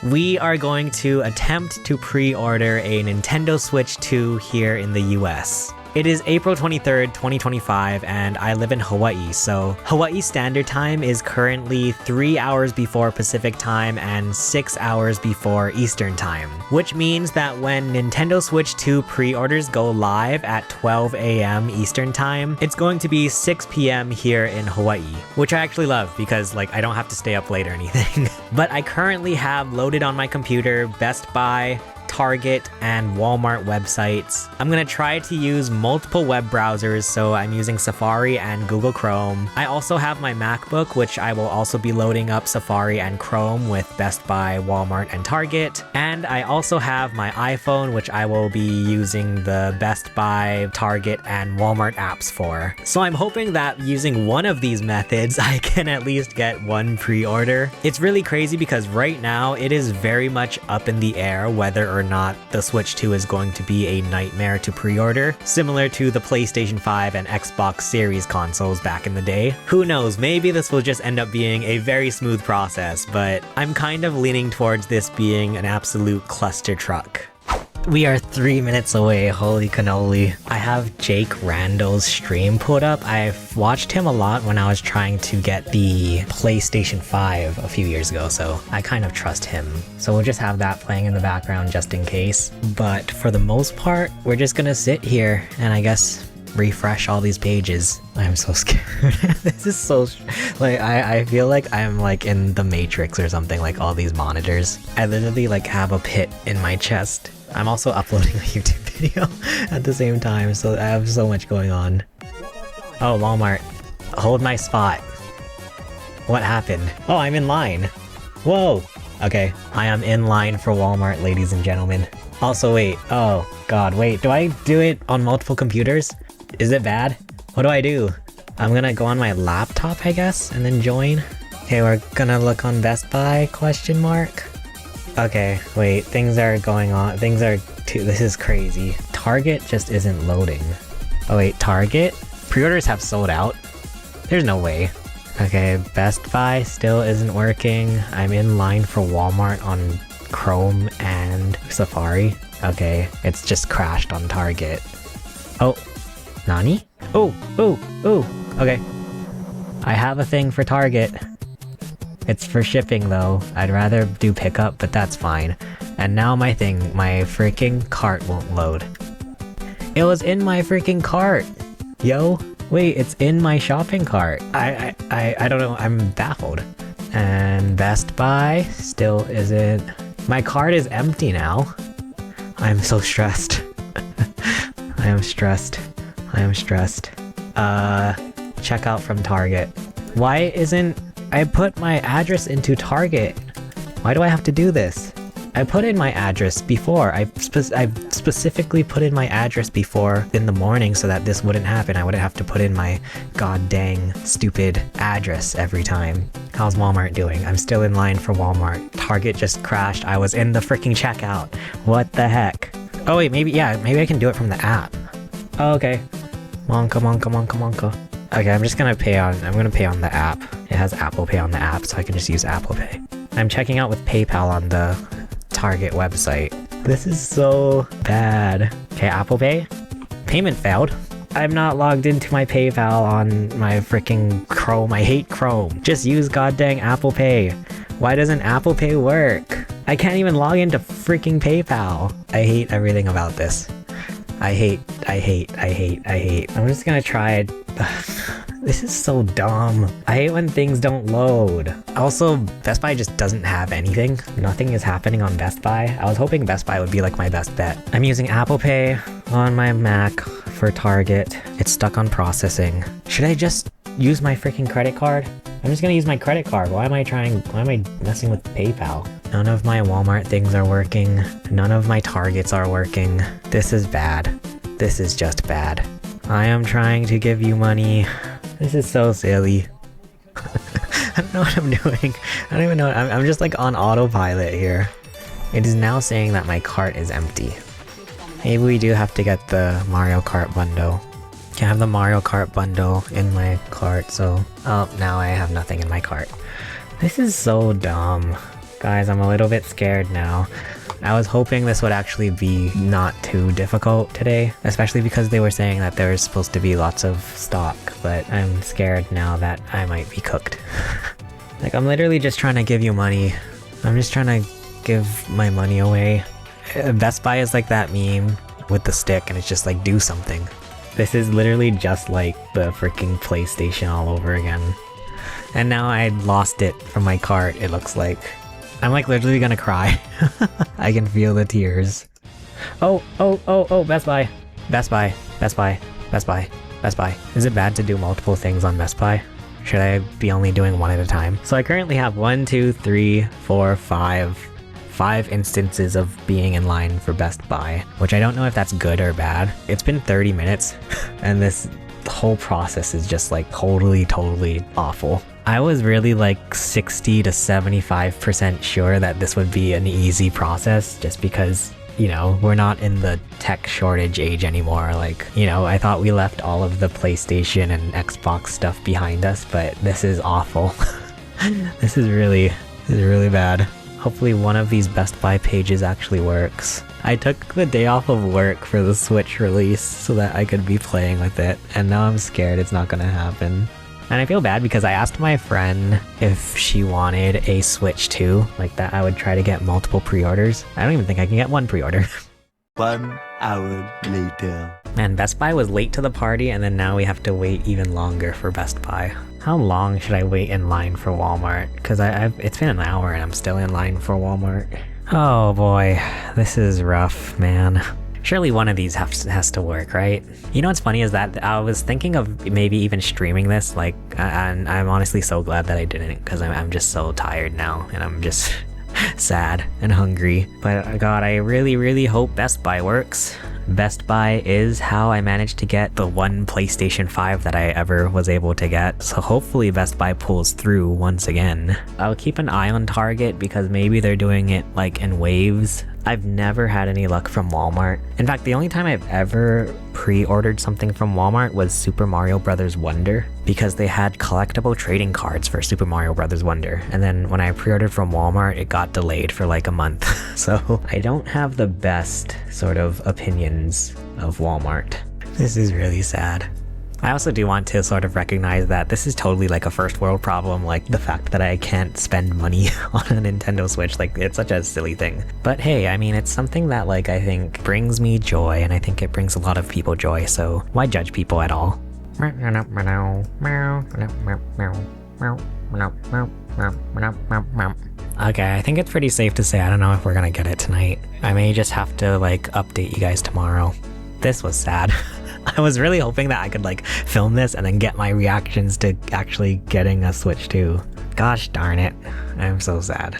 We are going to attempt to pre-order a Nintendo Switch 2 here in the US. It is April 23rd, 2025, and I live in Hawaii, so Hawaii Standard Time is currently 3 hours before Pacific Time and 6 hours before Eastern Time, which means that when Nintendo Switch 2 pre-orders go live at 12 a.m. Eastern Time, it's going to be 6 p.m. here in Hawaii, which I actually love because I don't have to stay up late or anything. But I currently have loaded on my computer Best Buy, Target, and Walmart websites. I'm gonna try to use multiple web browsers, so I'm using Safari and Google Chrome. I also have my MacBook, which I will also be loading up Safari and Chrome with Best Buy, Walmart, and Target. And I also have my iPhone, which I will be using the Best Buy, Target, and Walmart apps for. So I'm hoping that using one of these methods, I can at least get one pre-order. It's really crazy because right now it is very much up in the air whether or not the Switch 2 is going to be a nightmare to pre-order, similar to the PlayStation 5 and Xbox Series consoles back in the day. Who knows, maybe this will just end up being a very smooth process, but I'm kind of leaning towards this being an absolute cluster truck. We are 3 minutes away, holy cannoli. I have Jake Randall's stream put up. I've watched him a lot when I was trying to get the PlayStation 5 a few years ago, so I kind of trust him. So we'll just have that playing in the background just in case. But for the most part, we're just gonna sit here and I guess refresh all these pages. I'm so scared. This is so I feel like I'm in the Matrix or something, all these monitors. I literally have a pit in my chest. I'm also uploading a YouTube video at the same time, so I have so much going on. Oh, Walmart. Hold my spot. What happened? Oh, I'm in line. Whoa. Okay, I am in line for Walmart, ladies and gentlemen. Also, wait. Oh, God, wait. Do I do it on multiple computers? Is it bad? What do I do? I'm gonna go on my laptop, I guess, and then join. Okay, we're gonna look on Best Buy, question mark. Okay, wait, things are going on. This is crazy. Target just isn't loading. Oh wait, Target? Pre-orders have sold out? There's no way. Okay, Best Buy still isn't working. I'm in line for Walmart on Chrome and Safari. Okay, it's just crashed on Target. Oh, Nani? Oh, okay. I have a thing for Target. It's for shipping though. I'd rather do pickup, but that's fine. And now my freaking cart won't load. It was in my freaking cart! Yo! Wait, it's in my shopping cart. I don't know, I'm baffled. And Best Buy still isn't. My cart is empty now. I'm so stressed. I am stressed. Checkout from Target. Why isn't... I put my address into Target. Why do I have to do this? I put in my address before. I specifically put in my address before in the morning so that this wouldn't happen. I wouldn't have to put in my god dang stupid address every time. How's Walmart doing? I'm still in line for Walmart. Target just crashed. I was in the freaking checkout. What the heck? Oh wait, maybe I can do it from the app. Oh, okay. Monka. Okay, I'm gonna pay on the app. It has Apple Pay on the app, so I can just use Apple Pay. I'm checking out with PayPal on the Target website. This is so bad. Okay, Apple Pay. Payment failed. I'm not logged into my PayPal on my freaking Chrome. I hate Chrome. Just use goddamn Apple Pay. Why doesn't Apple Pay work? I can't even log into freaking PayPal. I hate everything about this. I hate. I'm just gonna try it. This is so dumb. I hate when things don't load. Also, Best Buy just doesn't have anything. Nothing is happening on Best Buy. I was hoping Best Buy would be my best bet. I'm using Apple Pay on my Mac for Target. It's stuck on processing. Should I just use my freaking credit card? I'm just gonna use my credit card. Why am I messing with PayPal? None of my Walmart things are working. None of my Targets are working. This is bad. This is just bad. I am trying to give you money. This is so silly. I don't know what I'm doing. I don't even know. I'm just on autopilot here. It is now saying that my cart is empty. Maybe we do have to get the Mario Kart bundle. I have the Mario Kart bundle in my cart, so... Oh, now I have nothing in my cart. This is so dumb. Guys, I'm a little bit scared now. I was hoping this would actually be not too difficult today, especially because they were saying that there was supposed to be lots of stock, but I'm scared now that I might be cooked. Like, I'm literally just trying to give you money. I'm just trying to give my money away. Best Buy is like that meme with the stick and it's just like, do something. This is literally just like the freaking PlayStation all over again. And now I lost it from my cart, it looks like. I'm like literally gonna cry. I can feel the tears. Oh, Best Buy. Best Buy, Best Buy, Best Buy, Best Buy. Is it bad to do multiple things on Best Buy? Should I be only doing one at a time? So I currently have 5 instances of being in line for Best Buy, which I don't know if that's good or bad. It's been 30 minutes and this whole process is just like totally awful. I was really like 60 to 75% sure that this would be an easy process just because, you know, we're not in the tech shortage age anymore. Like, you know, I thought we left all of the PlayStation and Xbox stuff behind us, but this is awful. This is really bad. Hopefully one of these Best Buy pages actually works. I took the day off of work for the Switch release so that I could be playing with it, and now I'm scared it's not gonna happen. And I feel bad because I asked my friend if she wanted a Switch 2, like that I would try to get multiple pre-orders. I don't even think I can get one pre-order. 1 hour later. Man, Best Buy was late to the party and then now we have to wait even longer for Best Buy. How long should I wait in line for Walmart? Because it's been an hour and I'm still in line for Walmart. Oh boy, this is rough, man. Surely one of these has to work, right? You know what's funny is that I was thinking of maybe even streaming this, like, and I'm honestly so glad that I didn't, because I'm just so tired now, and I'm just sad and hungry. But God, I really hope Best Buy works. Best Buy is how I managed to get the one PlayStation 5 that I ever was able to get, so hopefully Best Buy pulls through once again. I'll keep an eye on Target because maybe they're doing it like in waves. I've never had any luck from Walmart. In fact, the only time I've ever pre-ordered something from Walmart was Super Mario Bros. Wonder, because they had collectible trading cards for Super Mario Bros. Wonder. And then when I pre-ordered from Walmart, it got delayed for like a month. So I don't have the best sort of opinions of Walmart. This is really sad. I also do want to sort of recognize that this is totally like a first world problem, like the fact that I can't spend money on a Nintendo Switch, like it's such a silly thing. But hey, I mean, it's something that like I think brings me joy, and I think it brings a lot of people joy, so why judge people at all? Okay, I think it's pretty safe to say I don't know if we're gonna get it tonight. I may just have to like update you guys tomorrow. This was sad. I was really hoping that I could like film this and then get my reactions to actually getting a Switch 2. Gosh darn it. I'm so sad.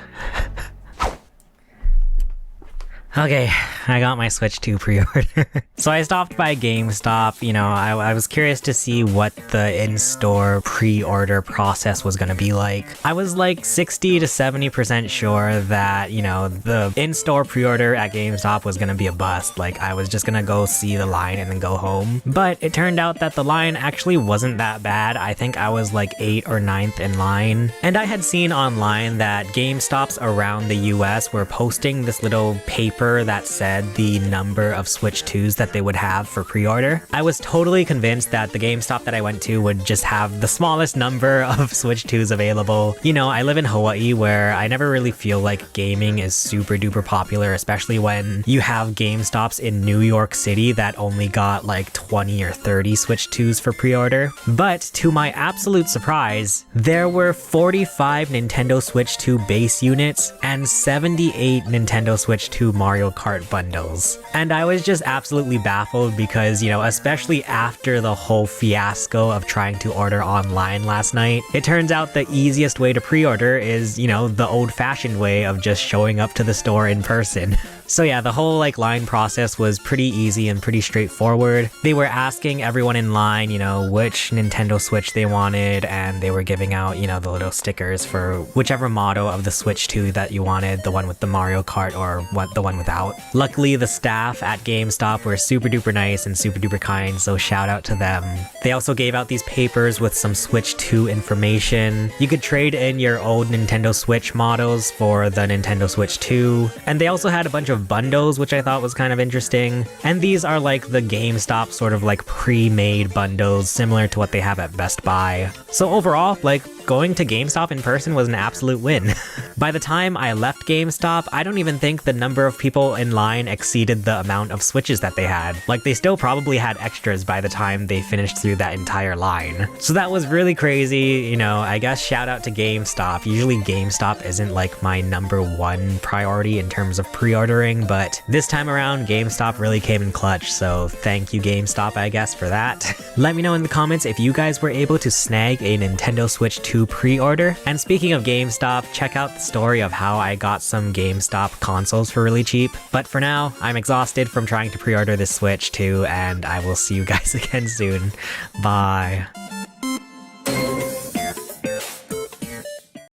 Okay, I got my Switch 2 pre-order. So I stopped by GameStop, you know, I was curious to see what the in-store pre-order process was gonna be like. I was like 60 to 70% sure that, you know, the in-store pre-order at GameStop was gonna be a bust. Like, I was just gonna go see the line and then go home. But it turned out that the line actually wasn't that bad. I think I was like 8th or 9th in line. And I had seen online that GameStops around the US were posting this little paper that said the number of Switch 2s that they would have for pre-order. I was totally convinced that the GameStop that I went to would just have the smallest number of Switch 2s available. You know, I live in Hawaii where I never really feel like gaming is super duper popular, especially when you have GameStops in New York City that only got like 20 or 30 Switch 2s for pre-order. But to my absolute surprise, there were 45 Nintendo Switch 2 base units and 78 Nintendo Switch 2 Mario Kart bundles. And I was just absolutely baffled because, you know, especially after the whole fiasco of trying to order online last night, it turns out the easiest way to pre-order is, you know, the old-fashioned way of just showing up to the store in person. So yeah, the whole like line process was pretty easy and pretty straightforward. They were asking everyone in line, which Nintendo Switch they wanted, and they were giving out, the little stickers for whichever model of the Switch 2 that you wanted, the one with the Mario Kart or the one without. Luckily, the staff at GameStop were super duper nice and super duper kind, so shout out to them. They also gave out these papers with some Switch 2 information. You could trade in your old Nintendo Switch models for the Nintendo Switch 2, and they also had a bunch of bundles, which I thought was kind of interesting. And these are like the GameStop sort of like pre-made bundles, similar to what they have at Best Buy. So overall, like, going to GameStop in person was an absolute win. By the time I left GameStop, I don't even think the number of people in line exceeded the amount of Switches that they had. Like, they still probably had extras by the time they finished through that entire line. So that was really crazy, I guess shout out to GameStop. Usually GameStop isn't like my number one priority in terms of pre-ordering, but this time around GameStop really came in clutch, so thank you GameStop, I guess, for that. Let me know in the comments if you guys were able to snag a Nintendo Switch 2 pre-order. And speaking of GameStop, check out the story of how I got some GameStop consoles for really cheap. But for now, I'm exhausted from trying to pre-order this Switch 2, and I will see you guys again soon. Bye.